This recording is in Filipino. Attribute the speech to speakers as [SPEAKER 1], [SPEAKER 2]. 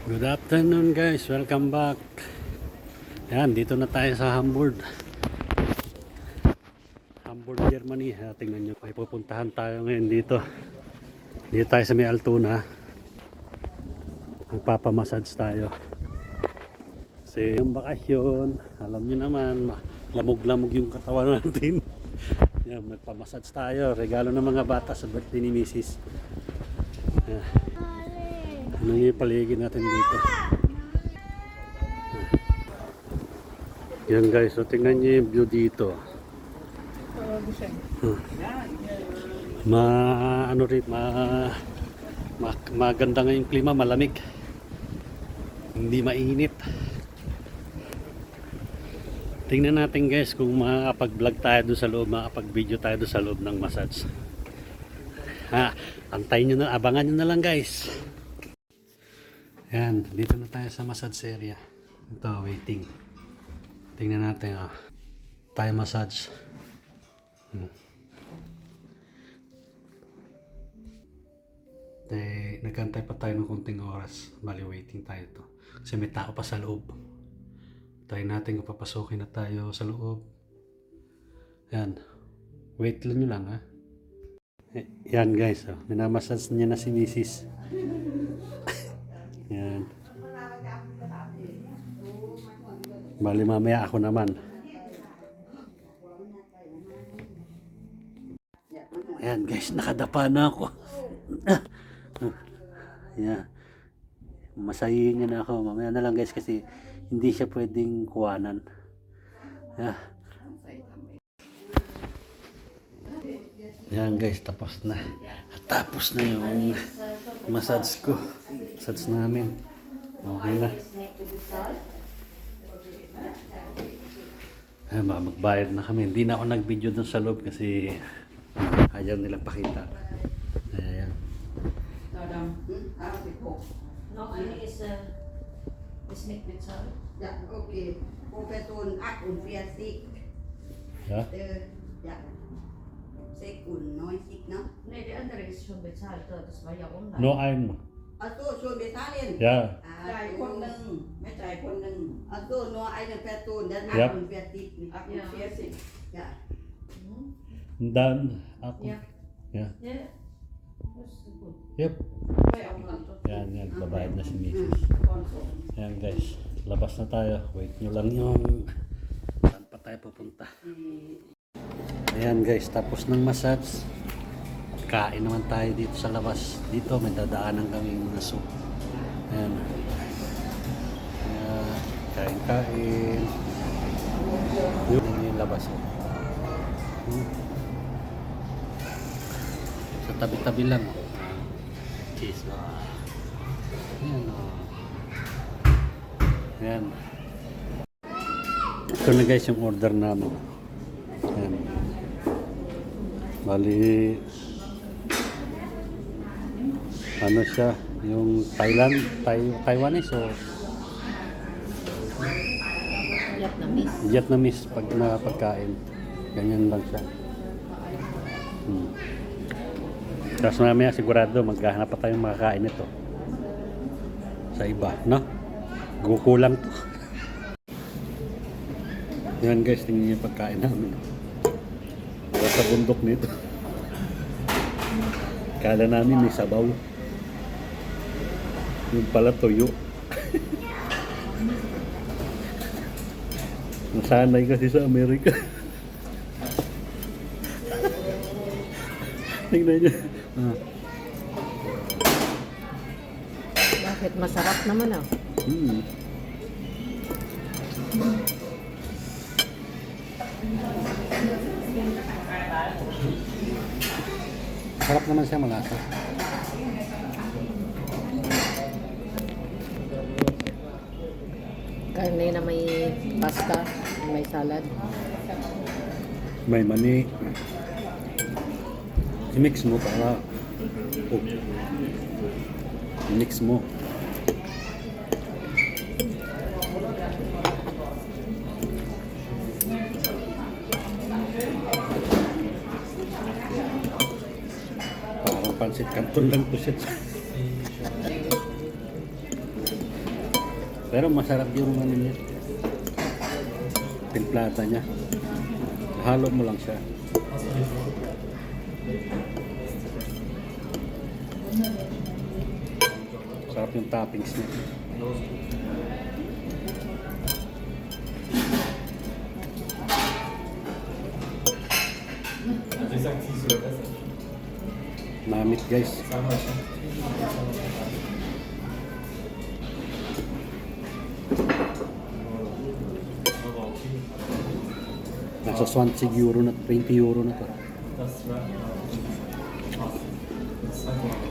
[SPEAKER 1] Good afternoon guys, welcome back. Yan, dito na tayo sa Hamburg, Germany. Tingnan nyo, may pupuntahan tayo ngayon dito. Dito tayo sa may Altona. Magpapamassage tayo. Kasi yung bakasyon, alam nyo naman, lamog-lamog yung katawan natin. Yan, magpamassage tayo. Regalo ng mga bata sa birthday ni Mrs. Yan. Ano yung paligid natin dito? Yan guys, so tingnan nyo yung view dito. Maganda nga yung klima, malamig. Hindi mainit. Tingnan natin guys kung makapag-vlog tayo doon sa loob, makapag-video tayo doon sa loob ng massage. Antayin nyo na, abangan nyo na lang guys. Yan, dito na tayo sa massage area. Ito, waiting. Tingnan natin, Thai massage. Nagkantay pa tayo ng konting oras. Bali, waiting tayo to. Kasi may tao pa sa loob. Tayo natin kung papasukin na tayo sa loob. Yan. Wait lang nyo lang, Yan guys, minamassage niya na si Mrs. Yan. Bali mamaya ako naman. Ayan guys, nakadapa na ako. Yan. Masahihin niya na ako. Mamaya na lang guys kasi hindi siya pwedeng kuwanan. Yan guys, tapos na. Tapos na yung massage ko. Massage namin. Okay na. Baka magbayad na kami. Hindi na ako nag-video dun sa loob kasi ayaw nilang pakita. Ayan.
[SPEAKER 2] No, ini is nicht bezahlt.
[SPEAKER 3] Ja, okay. Pro Person 48.
[SPEAKER 1] Ja?
[SPEAKER 3] Ja. 96, ne?
[SPEAKER 2] Nee, die andere ist schon bezahlt. Das war ja online.
[SPEAKER 1] No ein.
[SPEAKER 3] Also schon bezahlen?
[SPEAKER 1] Ja.
[SPEAKER 3] จ่ายคนหนึ่งไม่จ่ายคนหนึ่ง Also nur eine Person, dann
[SPEAKER 1] Ja.
[SPEAKER 3] 48 nicht. 48. Ja.
[SPEAKER 1] Und dann ako.
[SPEAKER 2] Ja.
[SPEAKER 1] Ja.
[SPEAKER 2] Ja, das ist gut.
[SPEAKER 1] Yep.
[SPEAKER 3] ไม่เอาเงิน
[SPEAKER 1] Yan, yan. Babayad na si Mrs. Yan guys. Labas na tayo. Wait nyo lang yung saan pa tayo pupunta. Ayan guys. Tapos ng massage. Kain naman tayo dito sa labas. Dito may dadaanan kaming mga soup. Ayan. Ayan. Kain-kain. Yun yung labas. Sa tabi-tabi lang. Cheese. Ayan o. Ayan. Ito na guys yung order namin. Ayan. Bali ano siya, yung Taiwanese o Vietnamese pag pagkain. Ganyan lang siya. Tapos mamaya sigurado maghahanap pa tayong makakain nito sa iba, no? Kukulang to. Yan guys, tingnan niyo yung pagkain namin. Sa bundok nito. Kala namin may sabaw. Yung pala tuyo. Nasanay kasi sa Amerika. Tingnan niyo.
[SPEAKER 2] Bakit? Masarap naman
[SPEAKER 1] Sarap naman siya, malasa.
[SPEAKER 2] Karne na may pasta, may salad.
[SPEAKER 1] May mani. I-mix mo para i-mix mo. Parang pansit canton lang to siya. Pero masarap yung ano niya. Timplata niya. Halo mo lang siya. Sarap yung toppings niya.
[SPEAKER 4] Also ich sag sie ist sogar besser.
[SPEAKER 1] Namit guys.
[SPEAKER 4] Sag mal schon. Aber okay.
[SPEAKER 1] Nasa 20 euro na, 20 euro na to.
[SPEAKER 4] Das war. Das ist einfach.